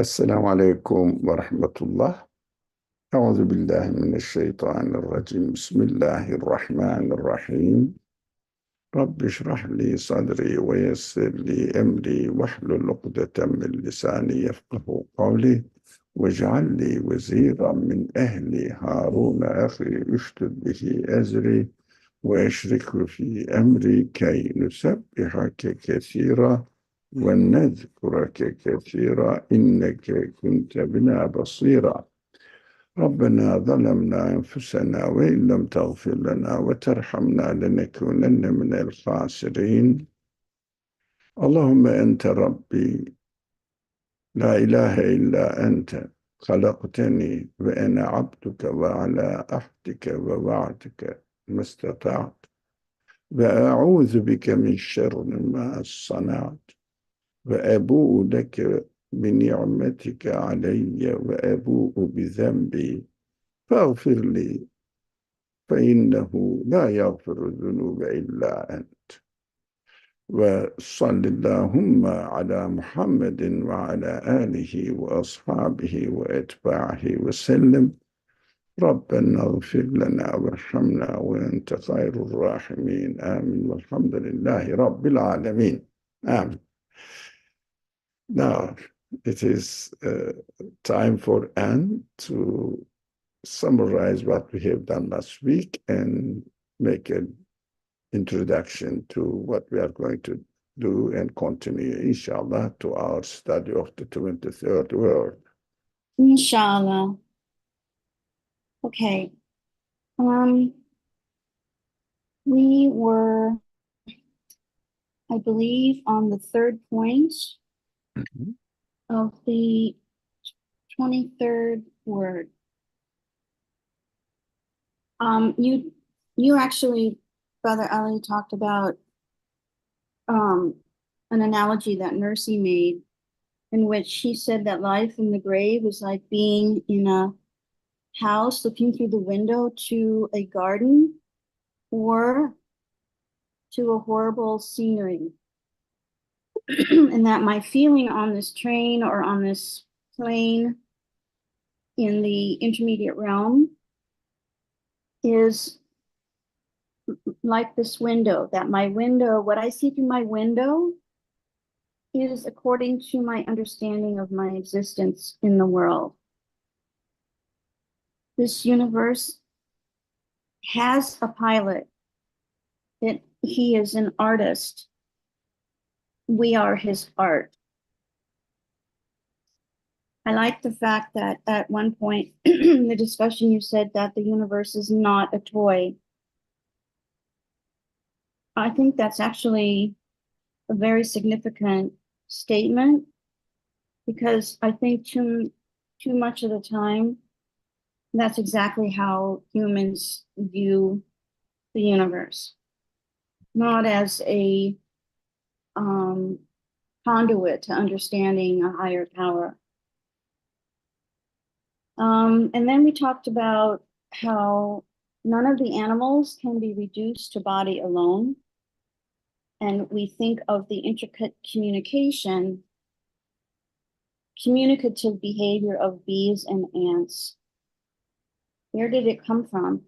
السلام عليكم ورحمة الله. أعوذ بالله من الشيطان الرجيم. بسم الله الرحمن الرحيم. رب اشرح لي صدري ويسر لي أمري واحلل عقدة من لساني يفقه قولي واجعل لي وزيرا من أهلي هارون أخي اشدد به أزري وأشركه في أمري كي نسبحك كثيرا ونذكرك كثيرا إنك كنت بنا بصيرا. ربنا ظلمنا أنفسنا وإن لم تغفر لنا وترحمنا لنكونن من الخاسرين. اللهم أنت ربي لا إله إلا أنت، خلقتني وأنا عبدك وعلى عهدك ووعدك ما استطعت، وأعوذ بك من شر ما صنعت، وأبوء لك بنعمتك علي وأبوء بذنبي فاغفر لي فإنه لا يغفر الذنوب إلا أنت. وصل اللهم على محمد وعلى آله وأصحابه وأتباعه وسلم. ربنا اغفر لنا وارحمنا وأنت خير الراحمين. آمين والحمد لله رب العالمين. آمين. Now it is time for Anne to summarize what we have done last week and make an introduction to what we are going to do and continue, inshallah, to our study of the 23rd word. Inshallah. Okay. We were, I believe, on the third point of the 23rd word. You actually, Brother Ali, talked about an analogy that Nursey made, in which she said that life in the grave is like being in a house looking through the window to a garden or to a horrible scenery. And that my feeling on this train or on this plane in the intermediate realm is like this window, that my window, what I see through my window is according to my understanding of my existence in the world. This universe has a pilot. He is an artist. We are his art. I like the fact that at one point in the discussion you said that the universe is not a toy. I think that's actually a very significant statement, because I think too much of the time that's exactly how humans view the universe, not as a conduit to understanding a higher power. And then we talked about how none of the animals can be reduced to body alone. And we think of the intricate communicative behavior of bees and ants. Where did it come from?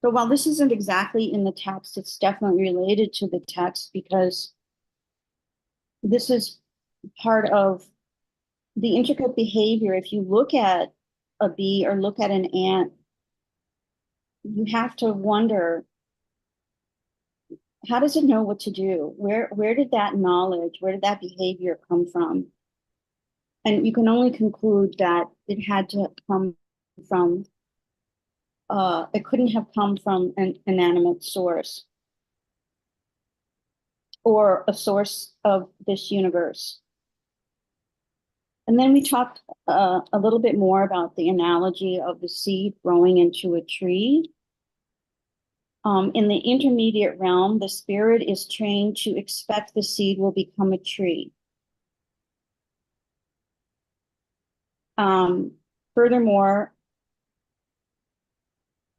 So while this isn't exactly in the text, it's definitely related to the text, because this is part of the intricate behavior. If you look at a bee or look at an ant, you have to wonder, how does it know what to do? Where did that knowledge, where did that behavior come from? And you can only conclude that it had to come from, it couldn't have come from an inanimate source or a source of this universe. And then we talked a little bit more about the analogy of the seed growing into a tree. In the intermediate realm, the spirit is trained to expect the seed will become a tree. Furthermore,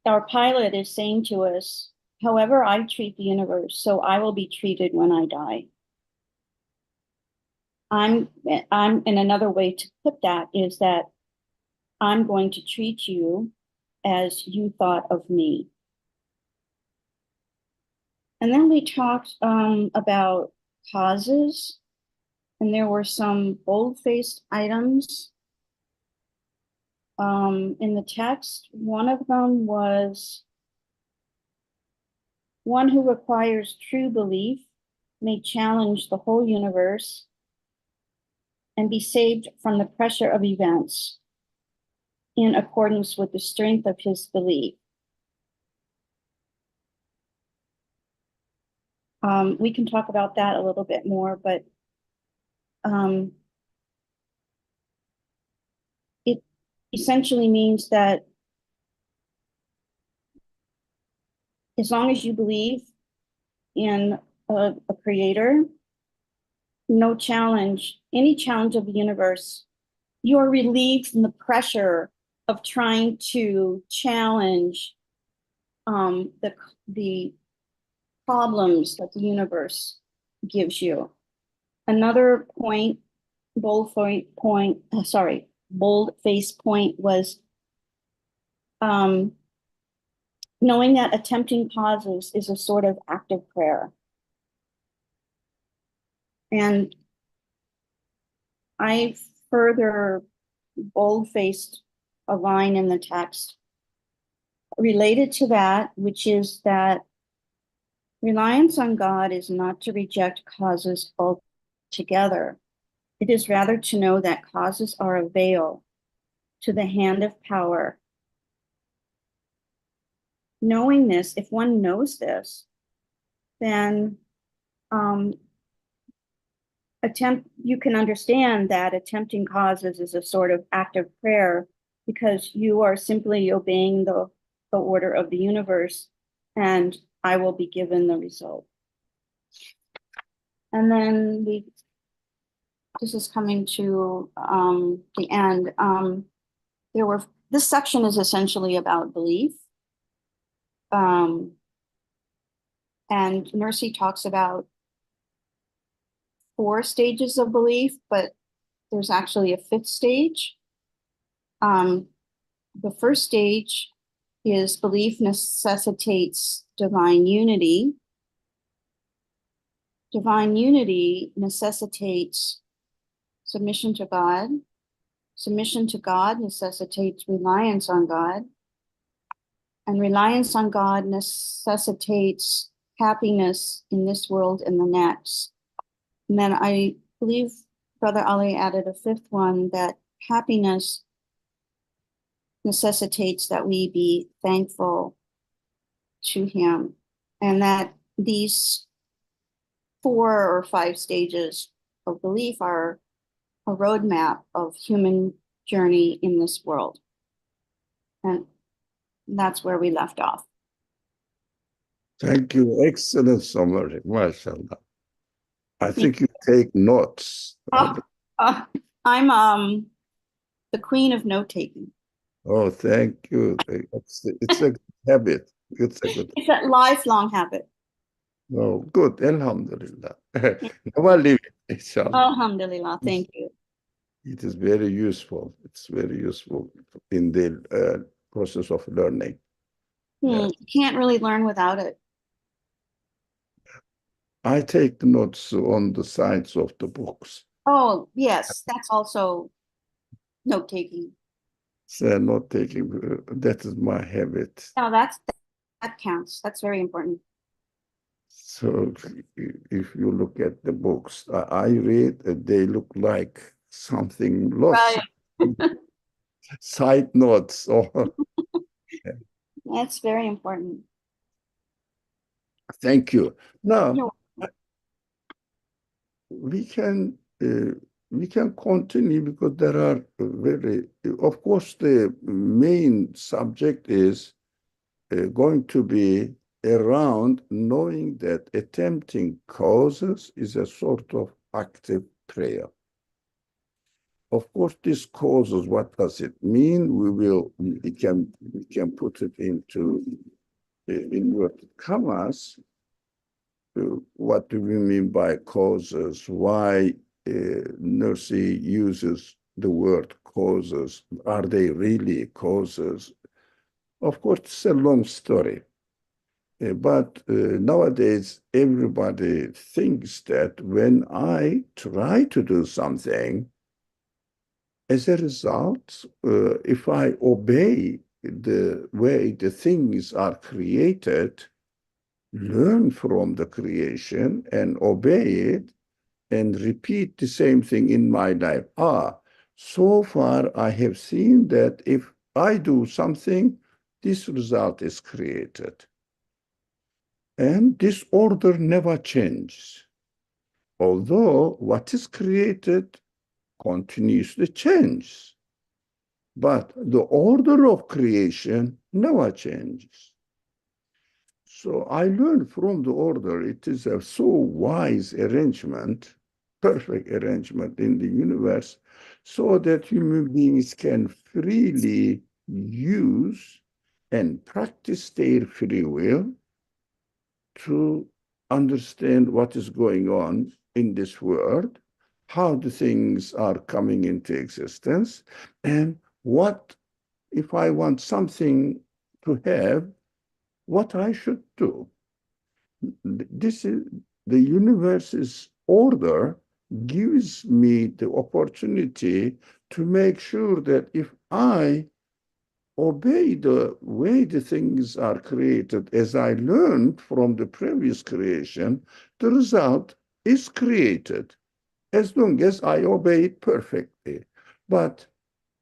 our pilot is saying to us, however I treat the universe, so I will be treated when I die. I'm, and another way to put that is that I'm going to treat you as you thought of me. And then we talked about causes, and there were some bold-faced items in the text. One of them was one who requires true belief may challenge the whole universe and be saved from the pressure of events in accordance with the strength of his belief. We can talk about that a little bit more, but it essentially means that as long as you believe in a creator, no challenge, any challenge of the universe, you are relieved from the pressure of trying to challenge the problems that the universe gives you. Another point, bold face point was knowing that attempting causes is a sort of active prayer. And I further bold-faced a line in the text related to that, which is that reliance on God is not to reject causes altogether. It is rather to know that causes are a veil to the hand of power. Knowing this, if one knows this, then you can understand that attempting causes is a sort of act of prayer because you are simply obeying the order of the universe, and I will be given the result. And then this is coming to the end. This section is essentially about belief. And Nursey talks about 4 stages of belief, but there's actually a 5th stage. The first stage is belief necessitates divine unity. Divine unity necessitates submission to God. Submission to God necessitates reliance on God. And reliance on God necessitates happiness in this world and the next. And then I believe Brother Ali added a 5th one, that happiness necessitates that we be thankful to him, and that these 4 or 5 stages of belief are a roadmap of human journey in this world. And that's where we left off. Thank you. Excellent summary. MashaAllah. I think you take notes. I'm the queen of note taking. Oh, thank you. It's a habit. It's a lifelong habit. Oh, good. Alhamdulillah. Never leave it, inshallah. Alhamdulillah. Thank you. It is very useful. It's very useful in the process of learning. You can't really learn without it. I take the notes on the sides of the books. Oh, yes. That's also note taking. So note taking, that is my habit. Oh, that counts. That's very important. So if you look at the books I read, they look like something lost. Right. Side notes. That's very important. Thank you. Now, we can continue because there are of course, the main subject is going to be around knowing that attempting causes is a sort of active prayer. Of course, this causes, what does it mean? We can put it into inverted commas. What do we mean by causes? Why Nursi uses the word causes? Are they really causes? Of course, it's a long story. But nowadays, everybody thinks that when I try to do something, as a result, if I obey the way the things are created, learn from the creation and obey it, and repeat the same thing in my life. So far I have seen that if I do something, this result is created. And this order never changes. Although what is created continuously changes. But the order of creation never changes. So I learned from the order. It is a so wise arrangement, perfect arrangement in the universe, so that human beings can freely use and practice their free will to understand what is going on in this world, how the things are coming into existence, and what, if I want something to have, what I should do. This is the universe's order gives me the opportunity to make sure that if I obey the way the things are created, as I learned from the previous creation, the result is created as long as I obey it perfectly. But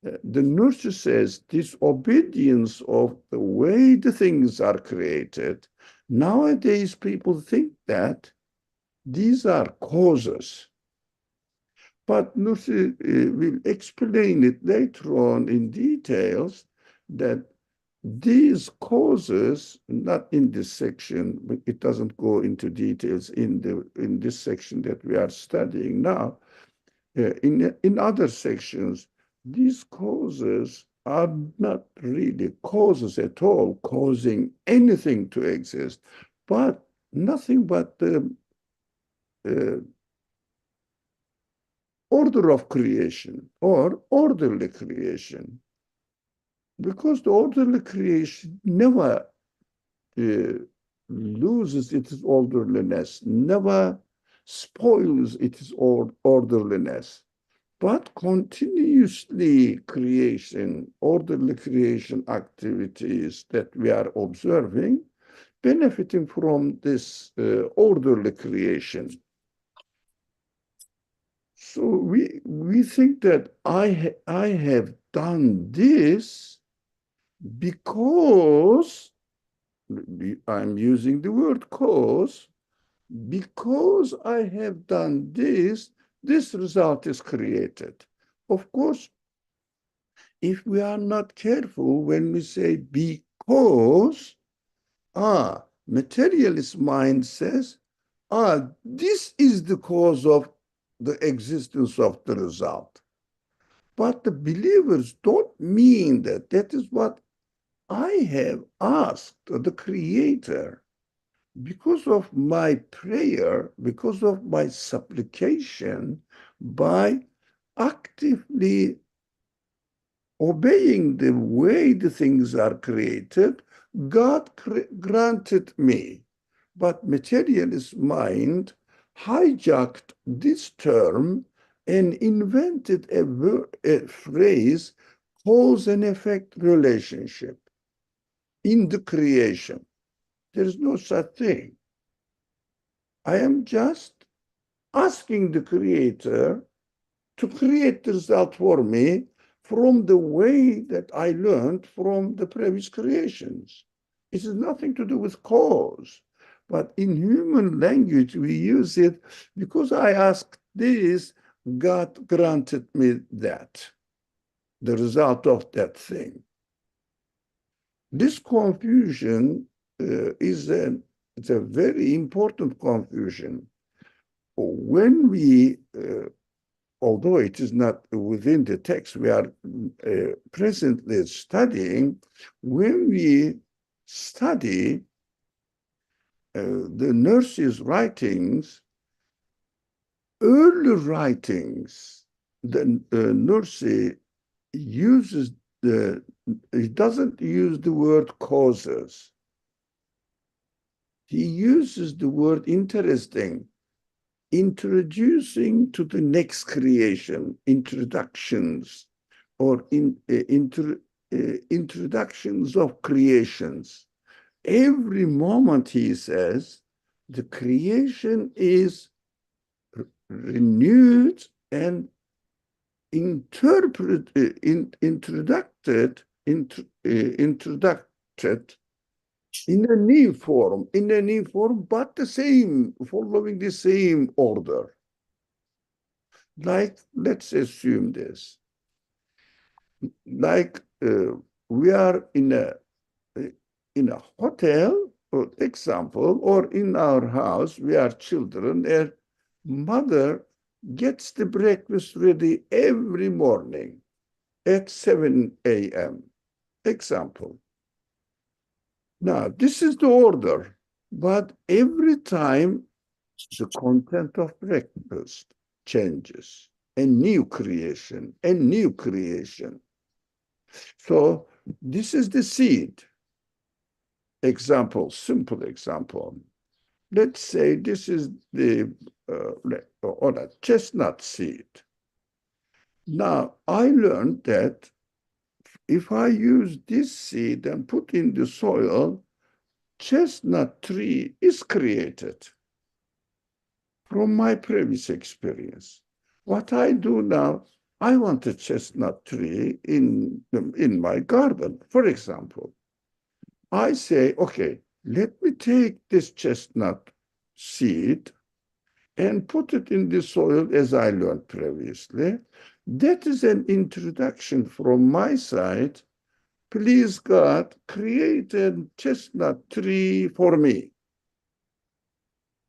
the nurture says this obedience of the way the things are created, nowadays people think that these are causes. But nurture will explain it later on in details that these causes, not in this section, but it doesn't go into details in this section that we are studying now. In other sections, these causes are not really causes at all, causing anything to exist, but nothing but the uh, order of creation or orderly creation. Because the orderly creation never uh, loses its orderliness, never spoils its orderliness, but continuously orderly creation activities that we are observing, benefiting from this orderly creation. So we think that I have done this because I'm using the word cause, because I have done this, this result is created. Of course, if we are not careful when we say because, materialist mind says, this is the cause of the existence of the result. But the believers don't mean that. That is what I have asked the Creator. Because of my prayer, because of my supplication, by actively obeying the way the things are created, God granted me. But materialist mind hijacked this term and invented a phrase, cause and effect relationship in the creation. There is no such thing. I am just asking the Creator to create the result for me from the way that I learned from the previous creations. It has nothing to do with cause. But in human language, we use it because I asked this, God granted me that, the result of that thing. This confusion it's a very important confusion. When we although it is not within the text we are presently studying, when we study the nurse's writings, early writings, the nurse uses he doesn't use the word causes. He uses the word interesting, introducing to the next creation, introductions, or introductions of creations. Every moment, he says, the creation is renewed and introduced in a new form, but the same, following the same order. Like, let's assume this. Like we are in a hotel, for example, or in our house, we are children, and mother gets the breakfast ready every morning at 7 a.m. Example. Now, this is the order, but every time the content of breakfast changes, a new creation, a new creation. So this is the seed. Example, simple example. Let's say this is the or a chestnut seed. Now, I learned that if I use this seed and put in the soil, chestnut tree is created from my previous experience. What I do now, I want a chestnut tree in my garden, for example. I say, okay, let me take this chestnut seed and put it in the soil as I learned previously. That is an introduction from my side. Please, God, create a chestnut tree for me.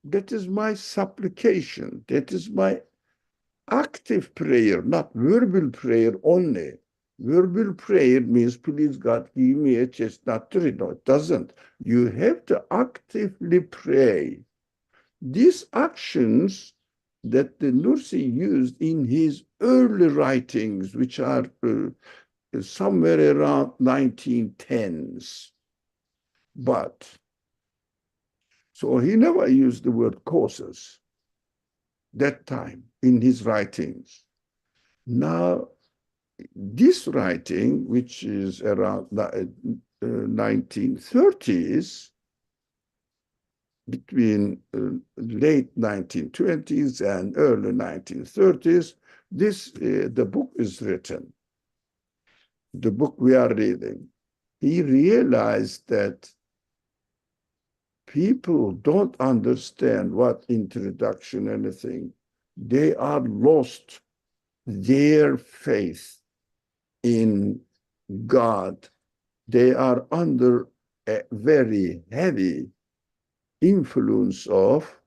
That is my supplication. That is my active prayer, not verbal prayer only. Verbal prayer means, please, God, give me a chestnut tree. No, it doesn't. You have to actively pray. These actions that the Nursi used in his early writings, which are somewhere around 1910s. But, so he never used the word causes that time in his writings. Now, this writing, which is around 1930s, between late 1920s and early 1930s, the book is written. The book we are reading. He realized that people don't understand what introduction anything. They are lost their faith in God. They are under a very heavy influence of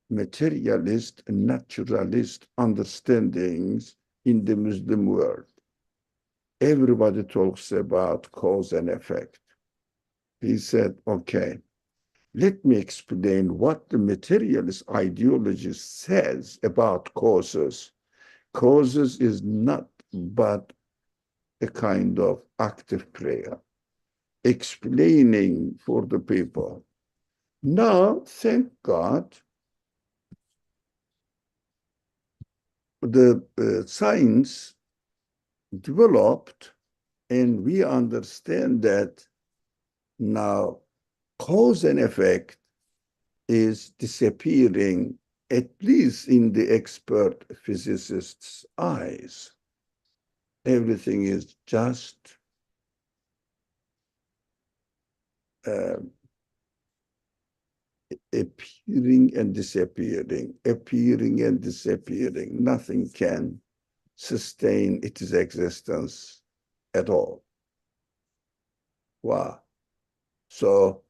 materialist and naturalist understandings in the Muslim world. Everybody talks about cause and effect. He said, okay, let me explain what the materialist ideology says about causes. Causes is not but a kind of active prayer, explaining for the people. Now, thank God, the science developed, and we understand that now cause and effect is disappearing, at least in the expert physicists' eyes. Everything is just appearing and disappearing, appearing and disappearing. Nothing can sustain its existence at all. Wow. So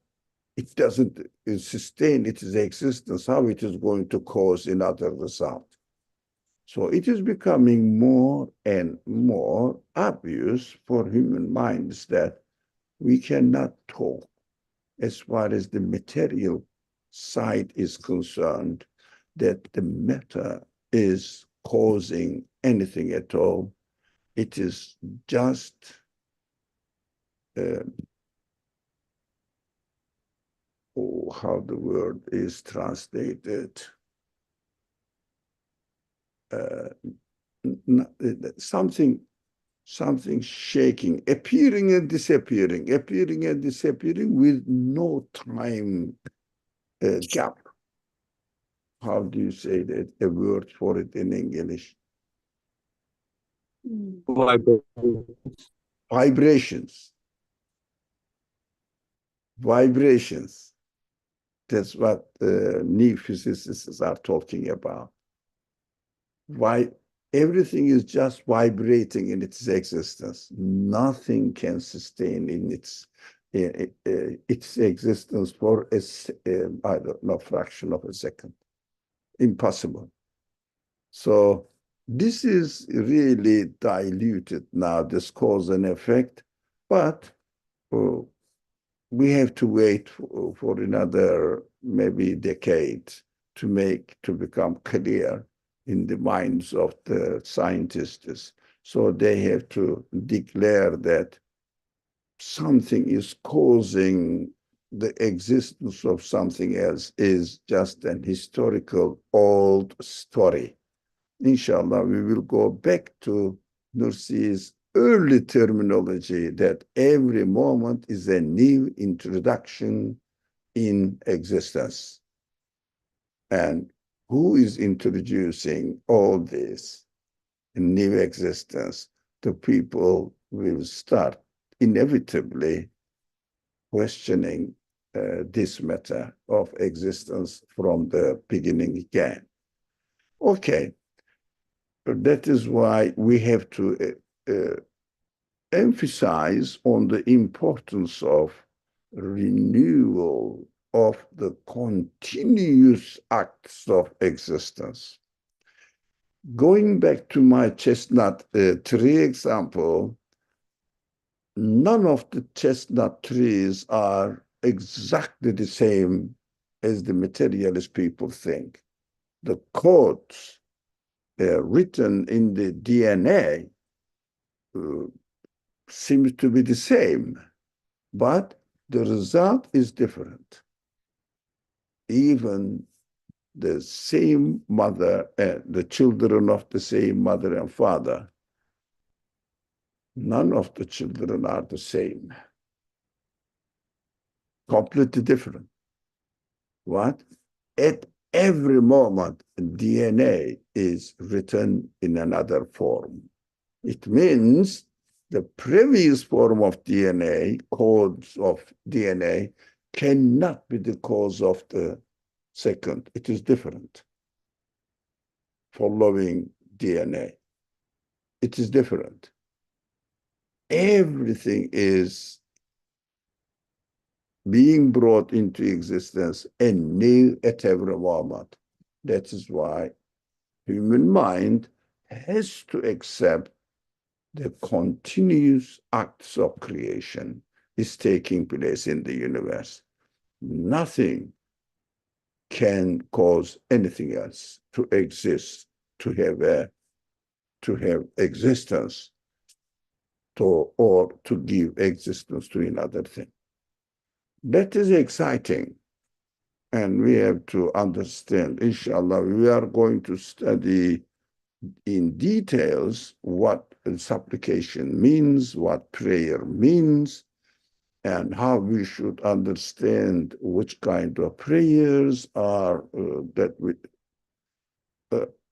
it doesn't sustain its existence, how it is going to cause another result? So it is becoming more and more obvious for human minds that we cannot talk as far as the material side is concerned, that the matter is causing anything at all. It is just uh, how the word is translated. Uh, something shaking, appearing and disappearing with no time gap. How do you say that? A word for it in English? Vibrations. Vibrations. That's what new physicists are talking about. Why everything is just vibrating in its existence. Nothing can sustain in its existence for I don't know, fraction of a second. Impossible. So this is really diluted now, this cause and effect, but uh, we have to wait for another maybe decade to become clear in the minds of the scientists. So they have to declare that something is causing the existence of something else is just an historical old story. Inshallah, we will go back to Nursi's early terminology that every moment is a new introduction in existence. And who is introducing all this new existence? The people will start inevitably questioning this matter of existence from the beginning again. Okay, that is why we have to emphasize on the importance of renewal of the continuous acts of existence. Going back to my chestnut tree example, none of the chestnut trees are exactly the same as the materialist people think. The codes written in the DNA uh, seems to be the same, but the result is different. Even the same mother, the children of the same mother and father, none of the children are the same. Completely different. What? At every moment, DNA is written in another form. It means the previous form of DNA, codes of DNA, cannot be the cause of the second. It is different. Following DNA, it is different. Everything is being brought into existence anew at every moment. That is why human mind has to accept the continuous acts of creation is taking place in the universe. Nothing can cause anything else to exist, to have existence, or to give existence to another thing. That is exciting. And we have to understand, inshallah, we are going to study in details what supplication means, what prayer means, and how we should understand which kind of prayers uh,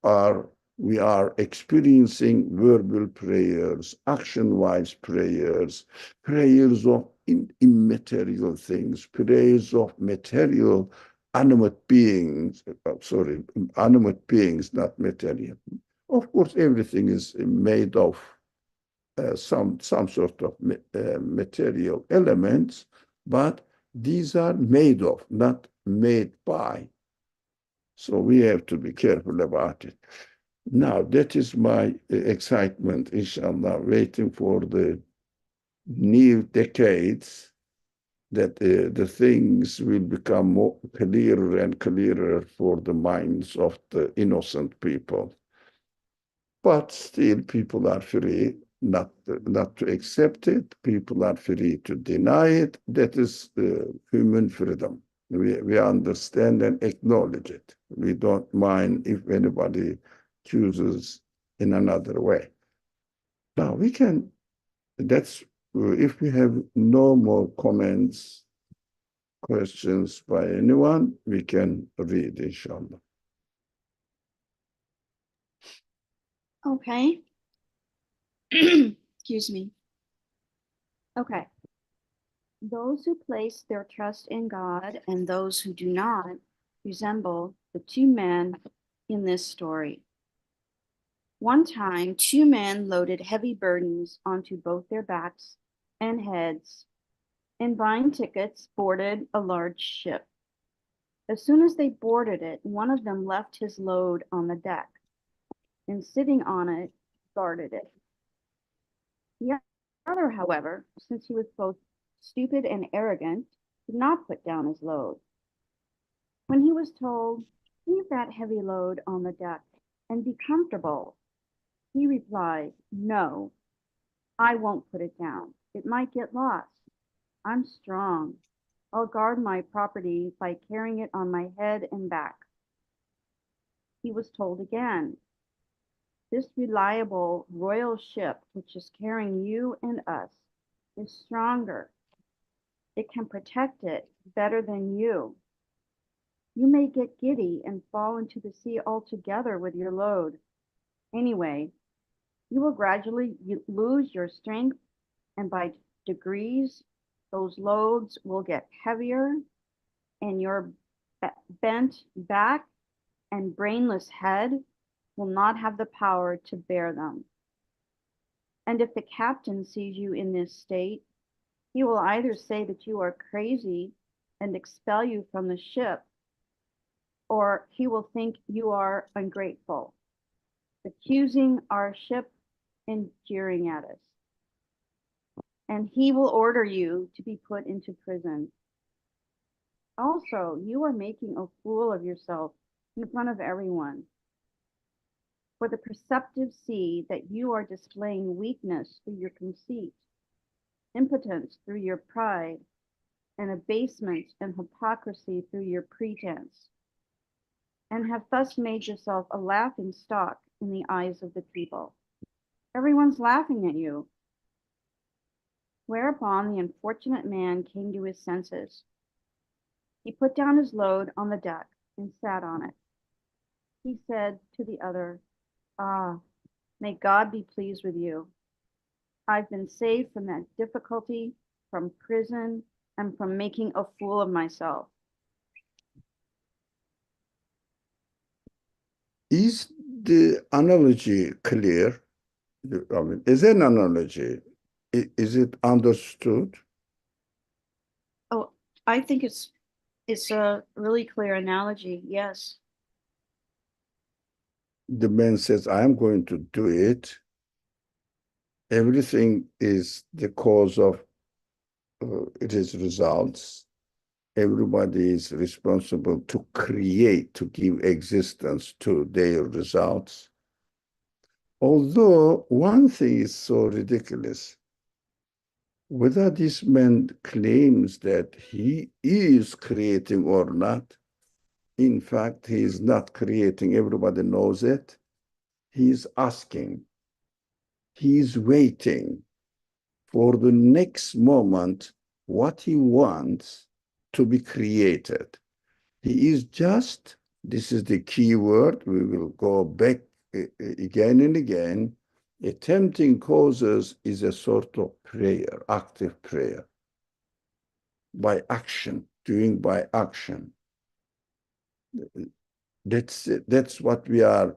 are we are experiencing verbal prayers, action-wise prayers, prayers of immaterial things, prayers of material animate beings, animate beings, not material. Of course, everything is made of some sort of material elements, but these are made of, not made by. So we have to be careful about it. Now, that is my excitement, inshallah, waiting for the new decades that the things will become more clearer and clearer for the minds of the innocent people. But still, people are free not to accept it. People are free to deny it. That is human freedom. We understand and acknowledge it. We don't mind if anybody chooses in another way. Now we can, that's, if we have no more comments, questions by anyone, we can read, inshallah. Okay. Excuse me. Okay. Those who place their trust in God and those who do not resemble the two men in this story. One time, two men loaded heavy burdens onto both their backs and heads and buying tickets boarded a large ship. As soon as they boarded it, one of them left his load on the deck and sitting on it, guarded it. The other, however, since he was both stupid and arrogant, did not put down his load. When he was told, "Leave that heavy load on the deck and be comfortable," he replied, "No, I won't put it down. It might get lost. I'm strong. I'll guard my property by carrying it on my head and back." He was told again, "This reliable royal ship, which is carrying you and us, is stronger. It can protect it better than you. You may get giddy and fall into the sea altogether with your load. Anyway, you will gradually lose your strength, and by degrees, those loads will get heavier, and your bent back and brainless head will not have the power to bear them. And if the captain sees you in this state, he will either say that you are crazy and expel you from the ship, or he will think you are ungrateful, accusing our ship and jeering at us. And he will order you to be put into prison. Also, you are making a fool of yourself in front of everyone. For the perceptive see that you are displaying weakness through your conceit, impotence through your pride, and abasement and hypocrisy through your pretense, and have thus made yourself a laughing stock in the eyes of the people. Everyone's laughing at you. Whereupon the unfortunate man came to his senses. He put down his load on the deck and sat on it. He said to the other, "Ah, may God be pleased with you. I've been saved from that difficulty, from prison, and from making a fool of myself." Is the analogy clear? I mean, is an analogy, is it understood? Oh, I think it's a really clear analogy. Yes. The man says, I am going to do it. Everything is the cause of it is results. Everybody is responsible to create, to give existence to their results. Although one thing is so ridiculous, whether this man claims that he is creating or not, in fact, he is not creating. Everybody knows it. He is asking. He is waiting for the next moment what he wants to be created. He is just, this is the key word, we will go back again and again. Attempting causes is a sort of prayer, active prayer, by action, doing by action. That's what we are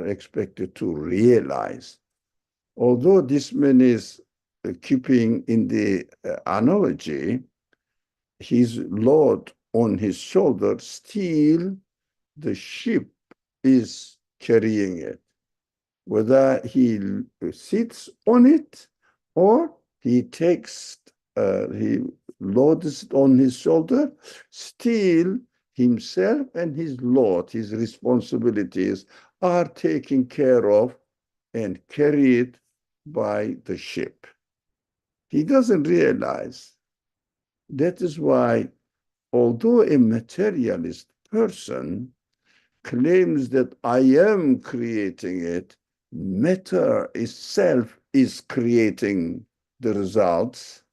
expected to realize. Although this man is keeping in the analogy, his load on his shoulder, still the ship is carrying it, whether he sits on it or he loads it on his shoulder, still himself and his load, his responsibilities are taken care of and carried by the ship. He doesn't realize. That is why, although a materialist person claims that I am creating it, matter itself is creating the results,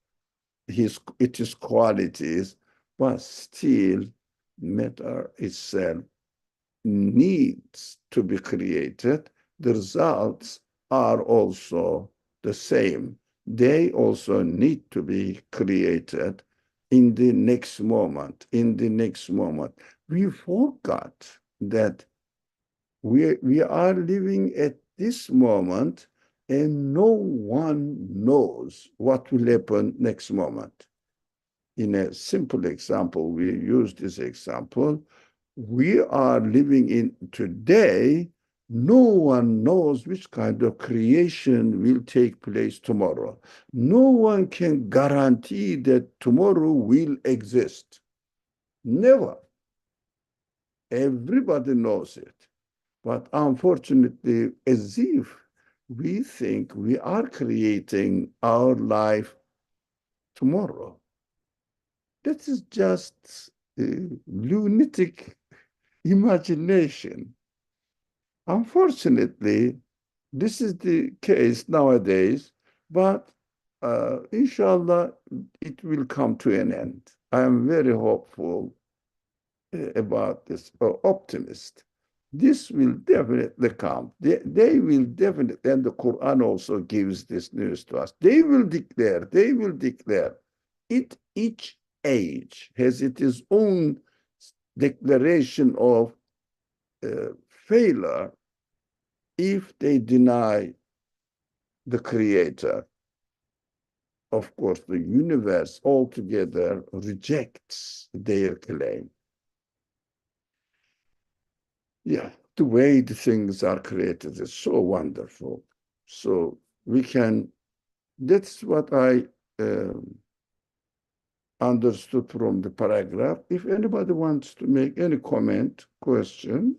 its qualities, but still matter itself needs to be created. The results are also the same. They also need to be created in the next moment. In the next moment. We forgot that we are living at this moment and no one knows what will happen next moment. In a simple example, we use this example. We are living in today. No one knows which kind of creation will take place tomorrow. No one can guarantee that tomorrow will exist. Never. Everybody knows it. But unfortunately, as if we think we are creating our life tomorrow. That is just lunatic imagination. Unfortunately, this is the case nowadays, but inshallah, it will come to an end. I am very hopeful about this, optimist. This will definitely come. They will definitely, and the Quran also gives this news to us. They will declare. Each age has its own declaration of failure if they deny the creator. Of course, the universe altogether rejects their claim. Yeah, the way the things are created is so wonderful. So that's what I understood from the paragraph. If anybody wants to make any comment, question,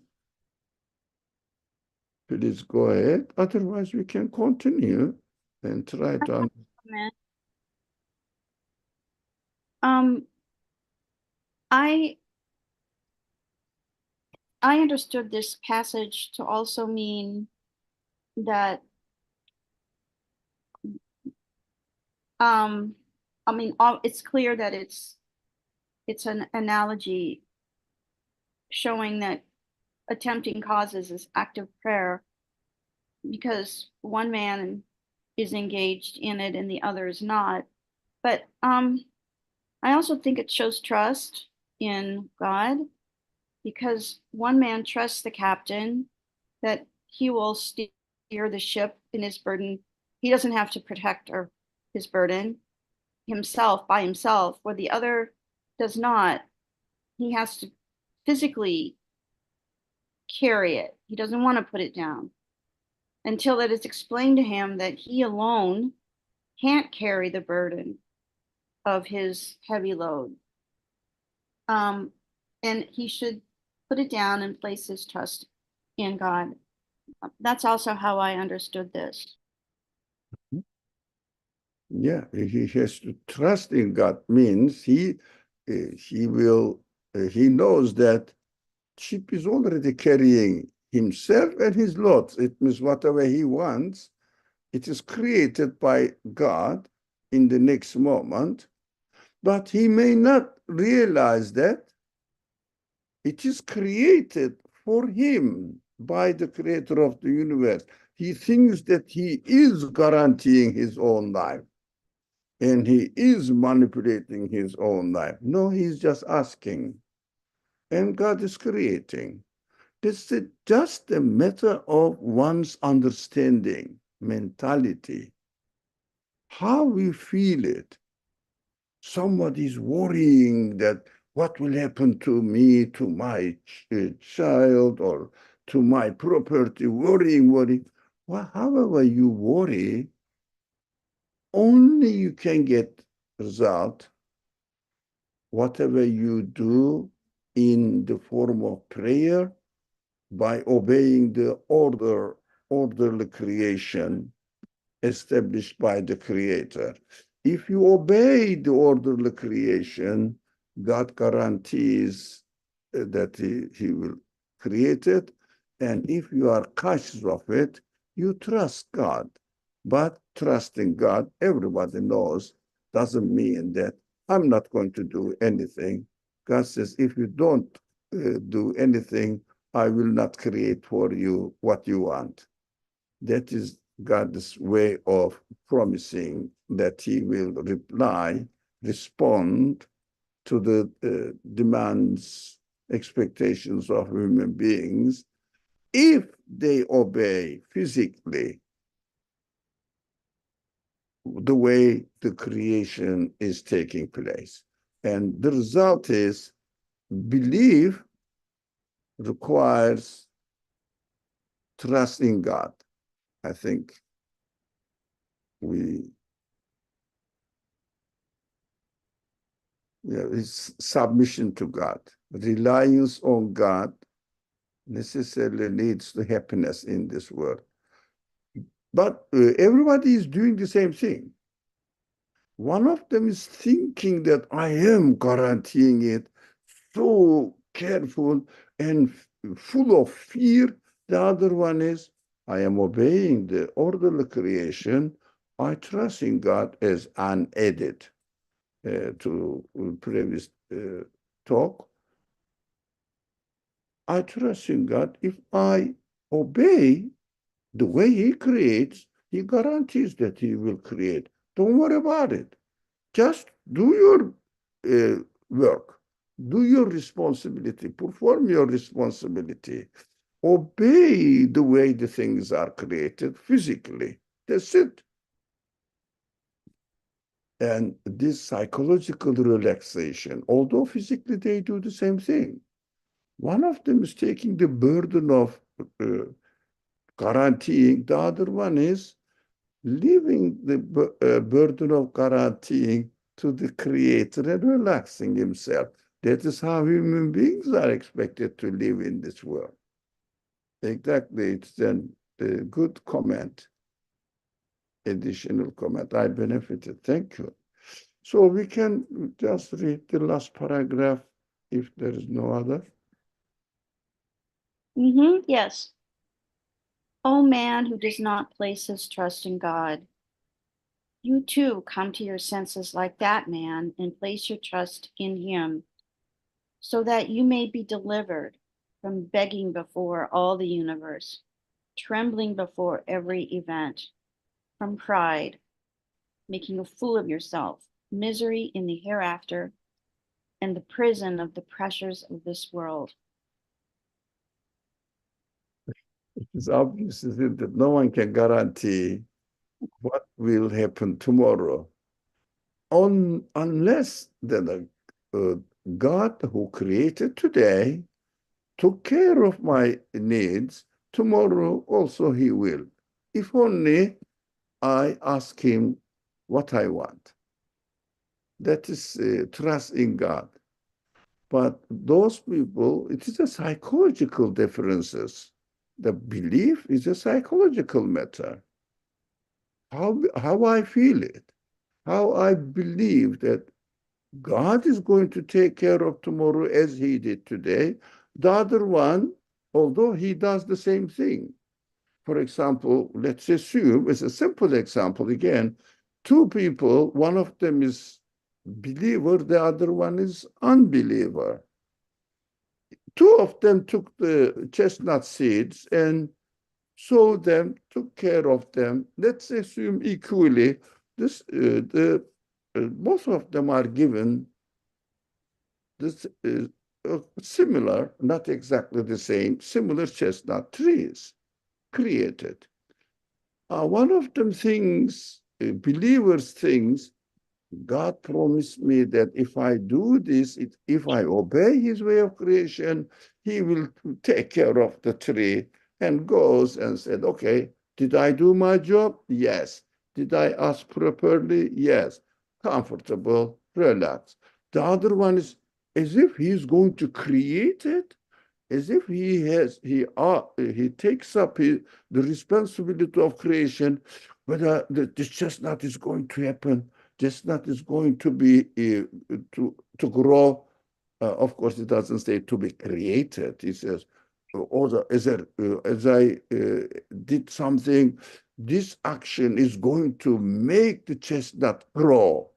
please go ahead. Otherwise, we can continue and try to. Um, I I understood this passage to also mean that um it's clear that it's an analogy showing that attempting causes is active prayer because one man is engaged in it and the other is not. But I also think it shows trust in God because one man trusts the captain that he will steer the ship in his burden. He doesn't have to protect his burden himself by himself, where the other does not. He has to physically carry it. He doesn't want to put it down until it is explained to him that he alone can't carry the burden of his heavy load. Um, and he should put it down and place his trust in God. That's also how I understood this. Yeah, he has to trust in God. Means he knows that ship is already carrying himself and his loads. It means whatever he wants, it is created by God in the next moment, but he may not realize that it is created for him by the creator of the universe. He thinks that he is guaranteeing his own life and he is manipulating his own life. No, he's just asking, and God is creating. This is just a matter of one's understanding, mentality, how we feel it. Somebody's worrying that what will happen to me, to my child, or to my property, worrying. Well, however you worry, only you can get result whatever you do in the form of prayer by obeying the orderly creation established by the Creator. If you obey the orderly creation, God guarantees that he will create it. And if you are cautious of it, you trust God. But trusting God, everybody knows, doesn't mean that I'm not going to do anything. God says, if you don't do anything, I will not create for you what you want. That is God's way of promising that he will respond to the demands, expectations of human beings if they obey physically the way the creation is taking place. And the result is belief requires trust in God. I think it's submission to God. Reliance on God necessarily leads to happiness in this world. But everybody is doing the same thing. One of them is thinking that I am guaranteeing it, so careful and full of fear. The other one is, I am obeying the orderly creation. I trust in God as unadded to previous talk. I trust in God. If I obey the way he creates, he guarantees that he will create. Don't worry about it. Just do your work. Do your responsibility. Perform your responsibility. Obey the way the things are created physically. That's it. And this psychological relaxation, although physically they do the same thing, one of them is taking the burden of guaranteeing, the other one is leaving the burden of guaranteeing to the creator and relaxing himself. That is how human beings are expected to live in this world. Exactly, it's then a good comment, additional comment. I benefited, thank you. So we can just read the last paragraph if there is no other. Yes. O man who does not place his trust in God, you too come to your senses like that man and place your trust in him, so that you may be delivered from begging before all the universe, trembling before every event, from pride, making a fool of yourself, misery in the hereafter, and the prison of the pressures of this world. It's obvious that no one can guarantee what will happen tomorrow unless the God who created today took care of my needs, tomorrow also he will. If only I ask him what I want. That is trust in God. But those people, it is a psychological differences. The belief is a psychological matter. How I feel it, how I believe that God is going to take care of tomorrow as he did today. The other one, although he does the same thing. For example, let's assume, as a simple example again, two people, one of them is believer, the other one is unbeliever. Two of them took the chestnut seeds and sowed them, took care of them. Let's assume equally, both of them are given this similar, not exactly the same, similar chestnut trees created. One of them thinks, believers thinks, God promised me that if I do this, if I obey his way of creation, he will take care of the tree, and goes and said, okay, did I do my job? Yes. Did I ask properly? Yes. Comfortable, relax. The other one is as if he's going to create it, as if he takes up the responsibility of creation, whether this chestnut is going to happen, chestnut is going to be to grow. Of course, it doesn't say to be created. It says, or as I did something, this action is going to make the chestnut grow.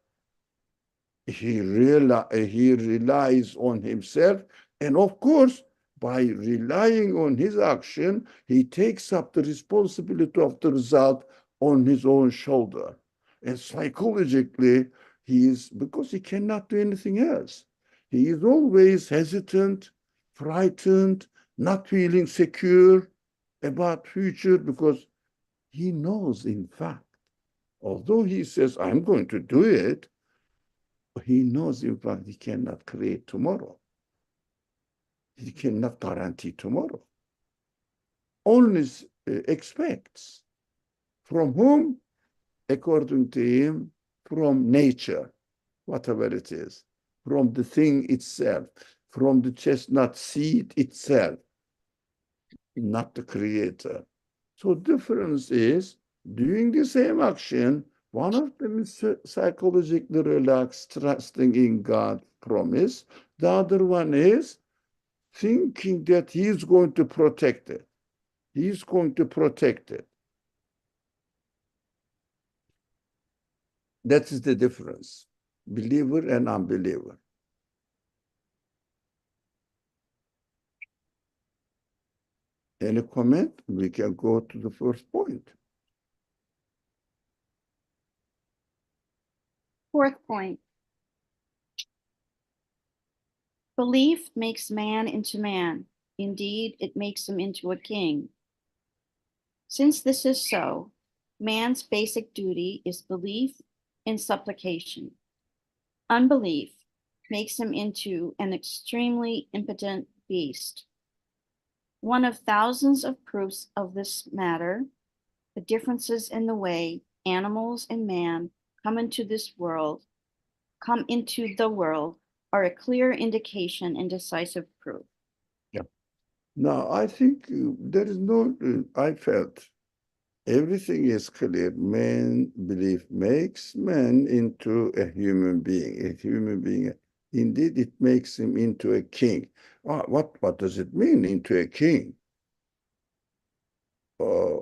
He relies on himself, and of course, by relying on his action, he takes up the responsibility of the result on his own shoulder. And psychologically, he is, because he cannot do anything else. He is always hesitant, frightened, not feeling secure about future, because he knows, in fact, although he says, I'm going to do it, he knows, in fact, he cannot create tomorrow. He cannot guarantee tomorrow. Only expects. From whom? According to him, from nature, whatever it is, from the thing itself, from the chestnut seed itself, not the creator. So difference is doing the same action. One of them is psychologically relaxed, trusting in God's promise. The other one is thinking that he's going to protect it. He's going to protect it. That is the difference, believer and unbeliever. Any comment? We can go to the first point. Fourth point. Belief makes man into man. Indeed, it makes him into a king. Since this is so, man's basic duty is belief and supplication. Unbelief makes him into an extremely impotent beast. One of thousands of proofs of this matter, the differences in the way animals and man come into the world, are a clear indication and decisive proof. Yeah. Now, I think there is no, I felt everything is clear. Man belief makes man into a human being. A human being, indeed, it makes him into a king. What does it mean, into a king? Uh,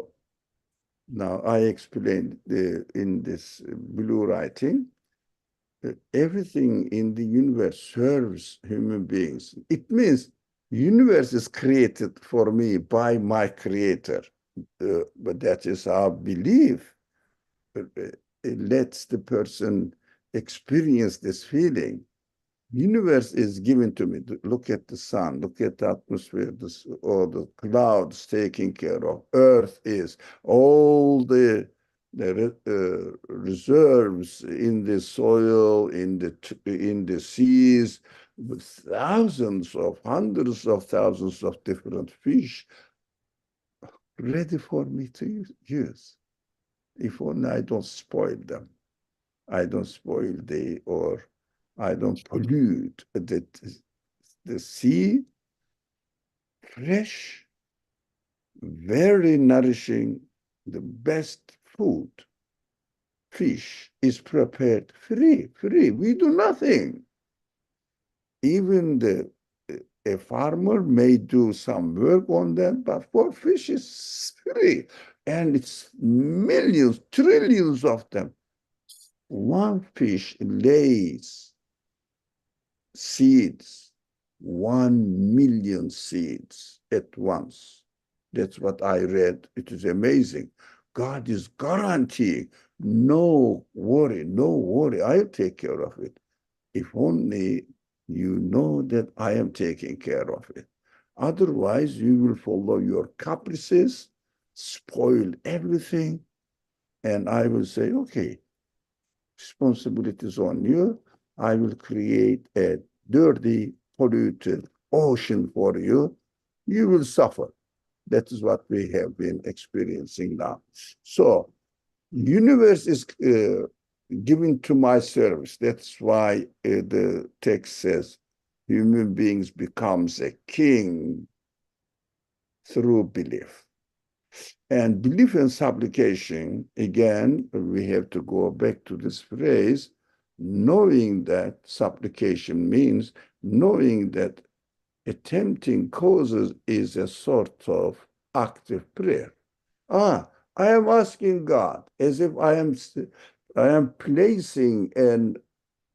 Now, I explained in this blue writing, everything in the universe serves human beings. It means universe is created for me by my creator. But that is our belief. It lets the person experience this feeling. Universe is given to me. Look at the sun, look at the atmosphere, or the clouds taking care of. Earth is all the reserves in the soil, in the seas, with thousands of, hundreds of thousands of different fish ready for me to use. If only I don't spoil them. I don't spoil or I don't pollute the sea. Fresh, very nourishing, the best food. Fish is prepared free. We do nothing. Even a farmer may do some work on them, but for fish is free. And it's millions, trillions of them. One fish lays seeds, 1 million seeds at once. That's what I read. It is amazing. God is guaranteeing no worry, no worry. I'll take care of it. If only you know that I am taking care of it. Otherwise, you will follow your caprices, spoil everything, and I will say, okay, Responsibilities on you. I will create a dirty, polluted ocean for you. You will suffer. That is what we have been experiencing now. So, universe is given to my service. That's why the text says human beings becomes a king through belief. And belief and supplication, again, we have to go back to this phrase, knowing that supplication means knowing that attempting causes is a sort of active prayer. Ah, I am asking God as if I am placing an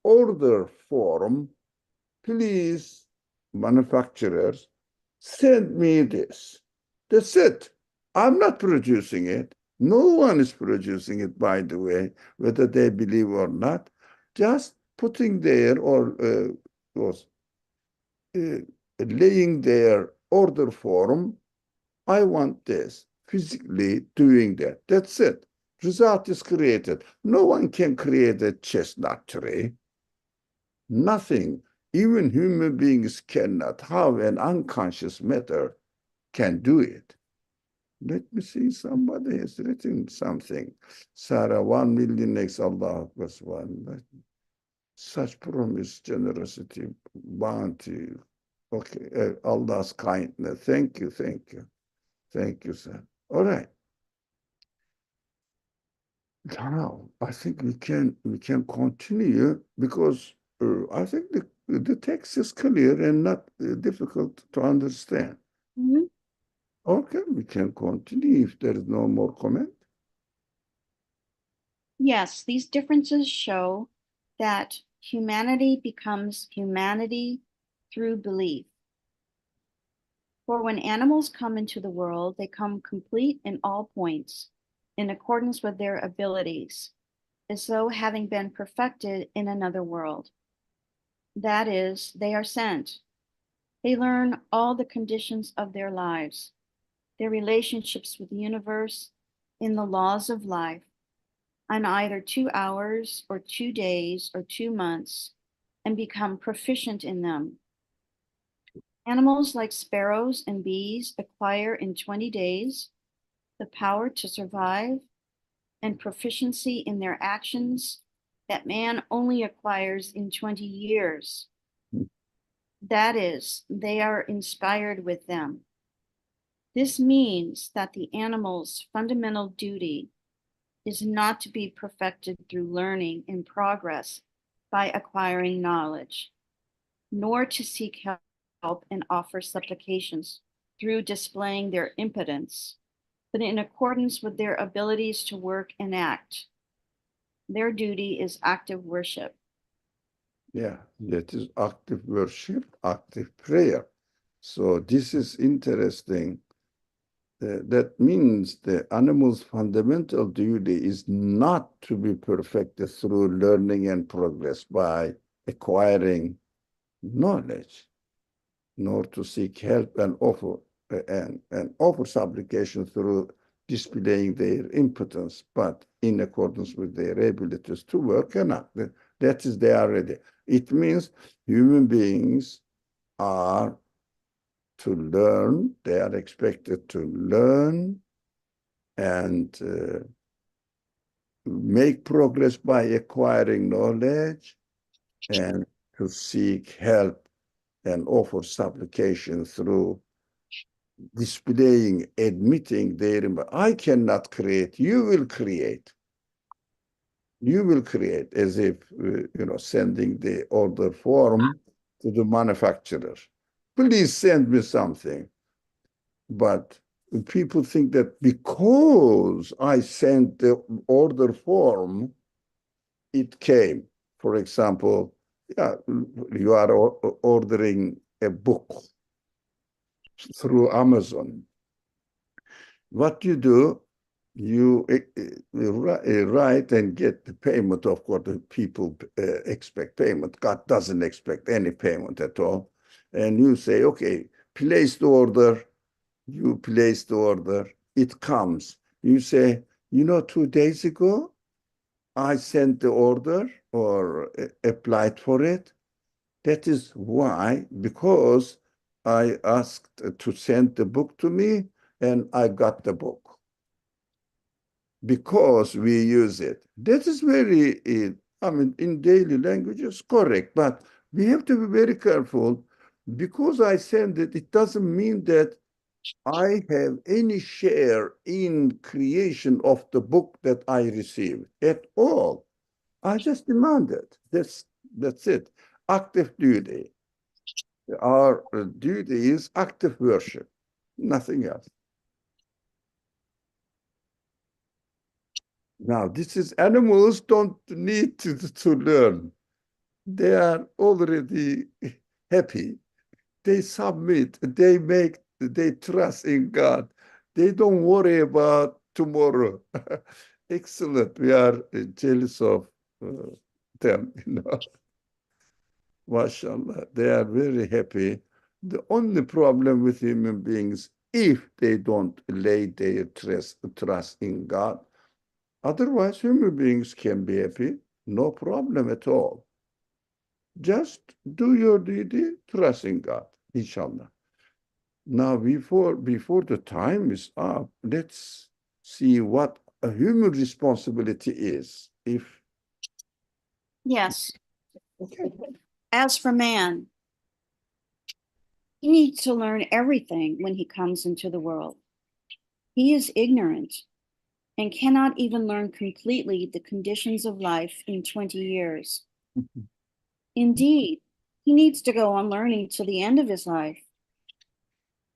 order form. Please, manufacturers, send me this. That's it. I'm not producing it. No one is producing it, by the way, whether they believe or not. Just putting there or uh, laying their order form. I want this, physically doing that. That's it. Result is created. No one can create a chestnut tree. Nothing. Even human beings cannot. How an unconscious matter can do it. Let me see, somebody has written something. Sarah, 1,000,000 next Allah was one. Such promise, generosity, bounty. Okay, Allah's kindness. Thank you, thank you. Thank you, sir. All right. Now, I think we can continue because I think the text is clear and not difficult to understand. Mhm. Okay, we can continue if there is no more comment. Yes, these differences show that humanity becomes humanity through belief. For when animals come into the world, they come complete in all points, in accordance with their abilities, as though having been perfected in another world. That is, they are sent. They learn all the conditions of their lives, their relationships with the universe, in the laws of life, on either 2 hours or 2 days or 2 months, and become proficient in them. Animals like sparrows and bees acquire in 20 days the power to survive and proficiency in their actions that man only acquires in 20 years. That is, they are inspired with them. This means that the animal's fundamental duty is not to be perfected through learning and progress by acquiring knowledge, nor to seek help and offer supplications through displaying their impotence, but in accordance with their abilities to work and act. Their duty is active worship. Yeah, that is active worship, active prayer. So this is interesting. That means the animal's fundamental duty is not to be perfected through learning and progress by acquiring knowledge, nor to seek help and offer supplication through displaying their impotence, but in accordance with their abilities to work and act. That is, they are ready. It means human beings are to learn, they are expected to learn and make progress by acquiring knowledge and to seek help and offer supplication through displaying, admitting their, I cannot create, you will create. You will create as if, sending the order form to the manufacturer. Please send me something. But people think that because I sent the order form, it came. For example, yeah, you are ordering a book through Amazon. What you do, you write and get the payment. Of course, the people expect payment. God doesn't expect any payment at all. And you say, okay, place the order. You place the order. It comes. You say, 2 days ago, I sent the order or applied for it. That is why, because I asked to send the book to me and I got the book because we use it. That is very, I mean, in daily language, it's correct, but we have to be very careful. Because I send it, it doesn't mean that I have any share in creation of the book that I received at all. I just demand it. That's it. Active duty. Our duty is active worship, nothing else. Now, this is animals don't need to learn. They are already happy. They submit, they trust in God. They don't worry about tomorrow. Excellent. We are jealous of them, MashaAllah. They are very happy. The only problem with human beings, if they don't lay their trust in God, otherwise human beings can be happy, no problem at all. Just do your duty, trust in God, inshallah. Now, before the time is up, let's see what a human responsibility is. Yes. Okay. As for man, he needs to learn everything when he comes into the world. He is ignorant and cannot even learn completely the conditions of life in 20 years. Indeed, he needs to go on learning till the end of his life.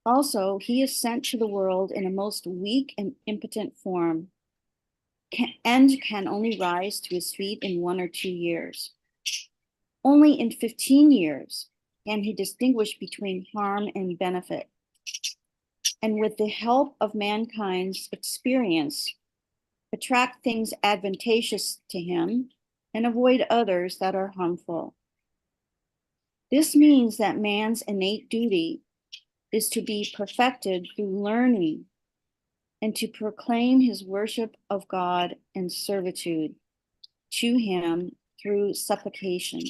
Also, he is sent to the world in a most weak and impotent form and can only rise to his feet in 1 or 2 years. Only in 15 years can he distinguish between harm and benefit. And with the help of mankind's experience, attract things advantageous to him and avoid others that are harmful. This means that man's innate duty is to be perfected through learning and to proclaim his worship of God and servitude to him through supplication.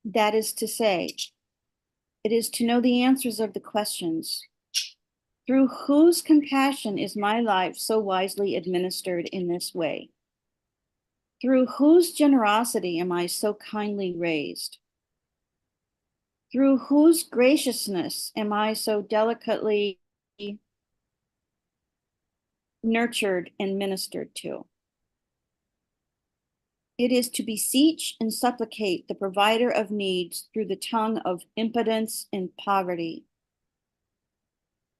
That is to say, it is to know the answers of the questions. Through whose compassion is my life so wisely administered in this way? Through whose generosity am I so kindly raised? Through whose graciousness am I so delicately nurtured and ministered to? It is to beseech and supplicate the provider of needs through the tongue of impotence and poverty.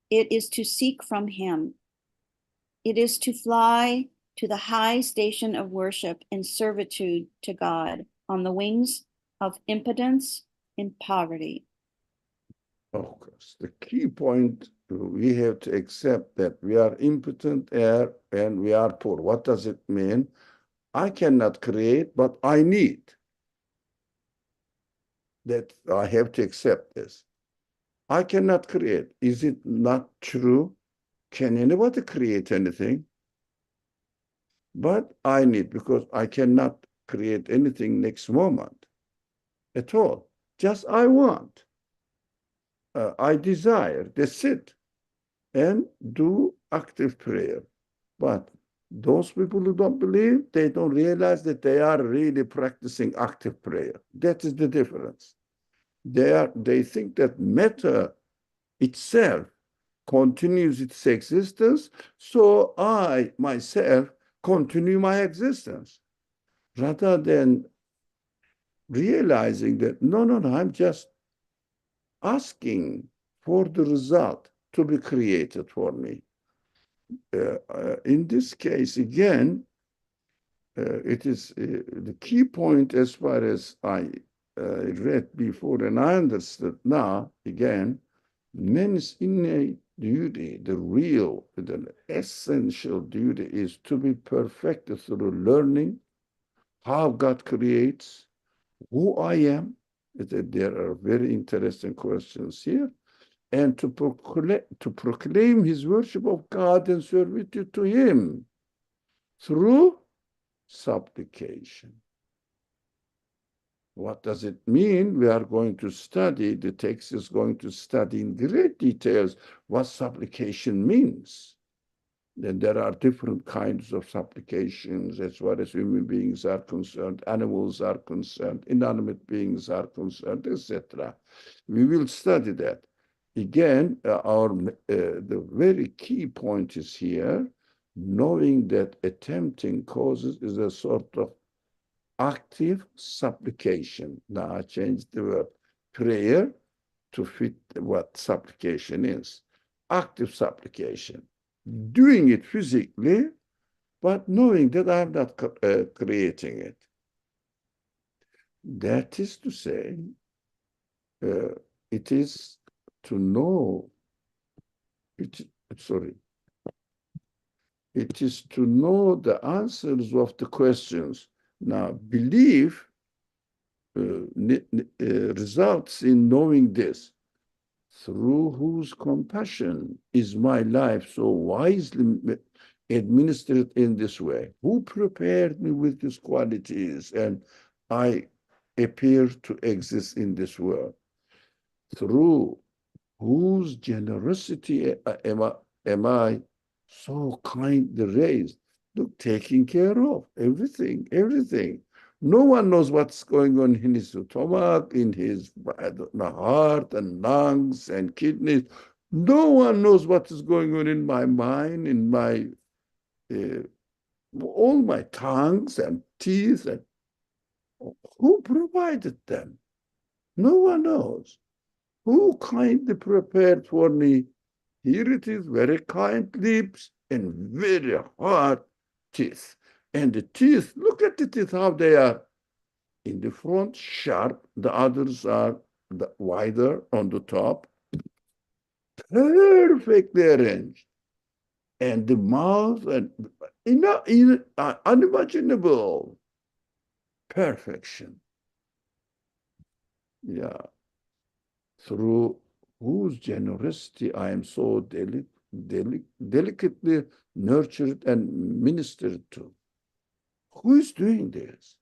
It is to seek from him. It is to fly to the high station of worship and servitude to God on the wings of impotence and poverty. Of course, the key point, we have to accept that we are impotent and we are poor. What does it mean? I cannot create, but I need. That I have to accept this. I cannot create. Is it not true? Can anybody create anything? But I need, because I cannot create anything next moment at all. Just I want. I desire. That's it. And do active prayer. But those people who don't believe, they don't realize that they are really practicing active prayer. That is the difference. They think that matter itself continues its existence, so I myself continue my existence, rather than realizing that no, I'm just asking for the result to be created for me. In this case, again, it is the key point, as far as I read before and I understood now, again, man's innate duty, the real, the essential duty, is to be perfected through learning how God creates, who I am. There are very interesting questions here. And to proclaim his worship of God and servitude to him through supplication. What does it mean? We are going to study, the text is going to study in great details what supplication means. Then there are different kinds of supplications as far as human beings are concerned, animals are concerned, inanimate beings are concerned, etc. We will study that. Again, the very key point is here, knowing that attempting causes is a sort of active supplication. Now I changed the word prayer to fit what supplication is. Active supplication. Doing it physically, but knowing that I'm not creating it. That is to say, it is to know, sorry, it is to know the answers of the questions. Now, belief results in knowing this, through whose compassion is my life so wisely administered in this way. Who prepared me with these qualities and I appear to exist in this world? Through whose generosity am I so kindly raised? Look, taking care of everything, everything. No one knows what's going on in his stomach, in his heart and lungs and kidneys. No one knows what is going on in my mind, in my all my tongues and teeth. And who provided them? No one knows. Who kindly prepared for me? Here it is, very kind lips and very hard teeth. And the teeth, look at the teeth, how they are. In the front, sharp. The others are wider on the top. Perfectly arranged. And the mouth, and unimaginable perfection. Yeah. Through whose generosity I am so delicately nurtured and ministered to. Who is doing this?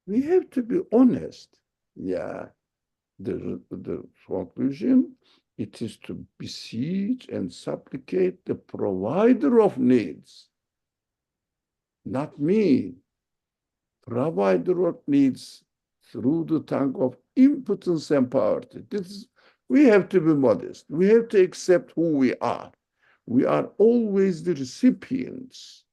We have to be honest. Yeah, the conclusion, it is to beseech and supplicate the provider of needs, not me. Provider of needs through the tongue of impotence and poverty. We have to be modest. We have to accept who we are. We are always the recipients.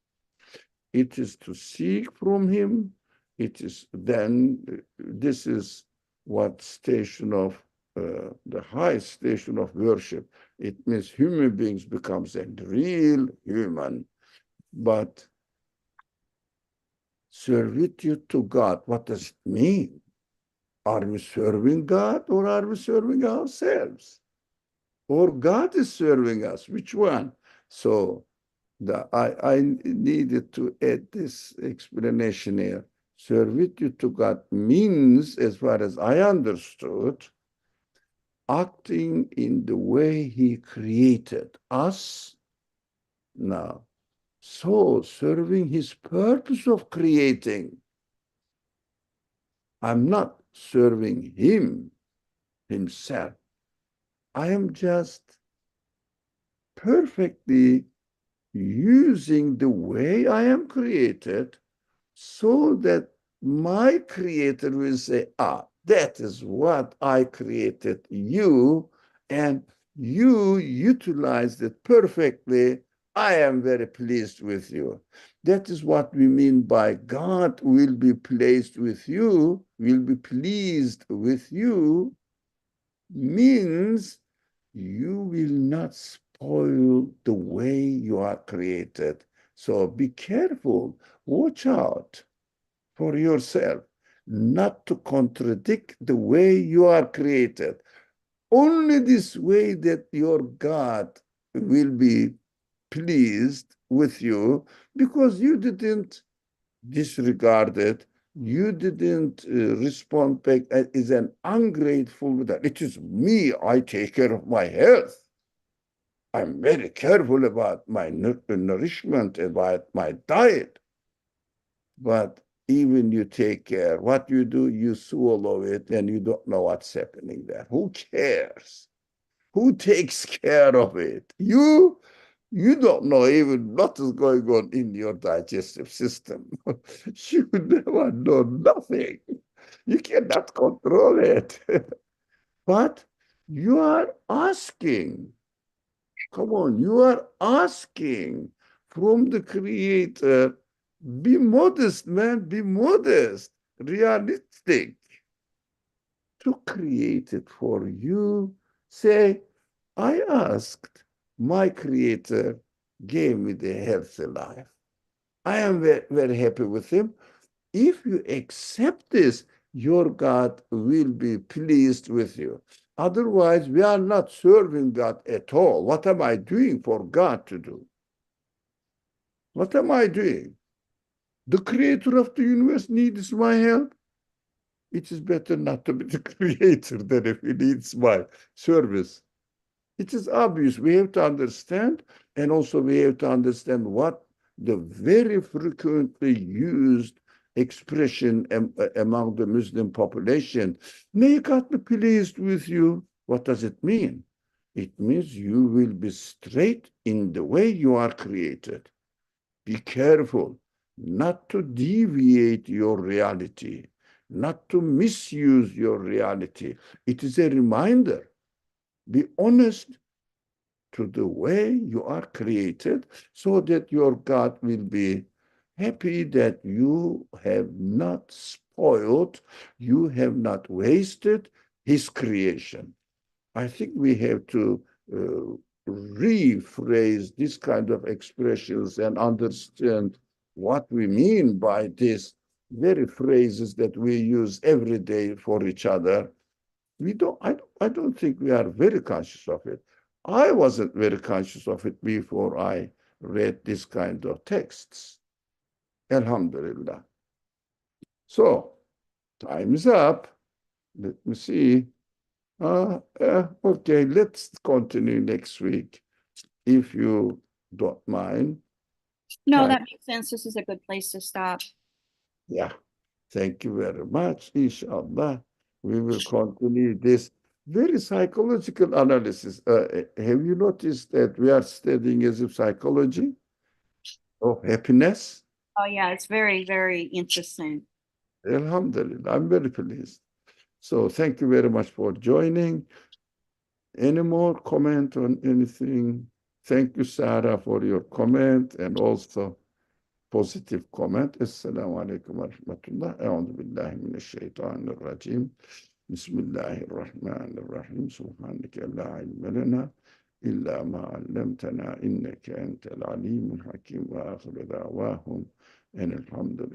It is to seek from him. It is then, this is what station of, the highest station of worship. It means human beings becomes a real human. But servitude to God, what does it mean? Are we serving God or are we serving ourselves? Or God is serving us? Which one? So I needed to add this explanation here. Servitude to God means, as far as I understood, acting in the way he created us. Now, so serving his purpose of creating. I'm not serving him, himself. I am just perfectly using the way I am created so that my creator will say, that is what I created you, and you utilized it perfectly. I am very pleased with you. That is what we mean by God will be pleased with you, will be pleased with you, means you will not spoil the way you are created. So be careful, watch out for yourself, not to contradict the way you are created. Only this way that your God will be pleased with you, because you didn't disregard it, you didn't respond back as an ungrateful. It is me, I take care of my health. I'm very careful about my nourishment, about my diet. But even you take care, what you do, you swallow it and you don't know what's happening there. Who cares? Who takes care of it? You don't know even what is going on in your digestive system. You never know nothing. You cannot control it. But you are asking. Come on, you are asking from the Creator. Be modest, man. Be modest, realistic to create it for you. Say, I asked, my Creator gave me the healthy life. I am very, very happy with Him. If you accept this, your God will be pleased with you. Otherwise, we are not serving God at all. What am I doing for God to do? What am I doing? The creator of the universe needs my help. It is better not to be the creator than if he needs my service. It is obvious. We have to understand, and also we have to understand what the very frequently used expression among the Muslim population, may God be pleased with you. What does it mean? It means you will be straight in the way you are created. Be careful not to deviate your reality, not to misuse your reality. It is a reminder. Be honest to the way you are created so that your God will be happy that you have not spoiled, you have not wasted his creation. I think we have to rephrase this kind of expressions and understand what we mean by these very phrases that we use every day for each other. I don't think we are very conscious of it. I wasn't very conscious of it before I read this kind of texts. Alhamdulillah. So, time is up. Let me see. Okay, let's continue next week if you don't mind. No, Time. that makes sense. This is a good place to stop. Yeah. Thank you very much. Inshallah, we will continue this very psychological analysis. Have you noticed that we are studying as if psychology of happiness? Oh yeah, it's very, very interesting. Alhamdulillah, I'm very pleased. So thank you very much for joining. Any more comment on anything? Thank you, Sarah, for your comment and also positive comment. Assalamu alaikum wa rahmatullah. A'udhu billahi minash shaitanir rajim. Bismillahir rahmanir rahim. Subhanaka la ilma lana illa ma 'allamtana innaka antal alimul hakim wa akhiru da'wahum and alhamdulillah.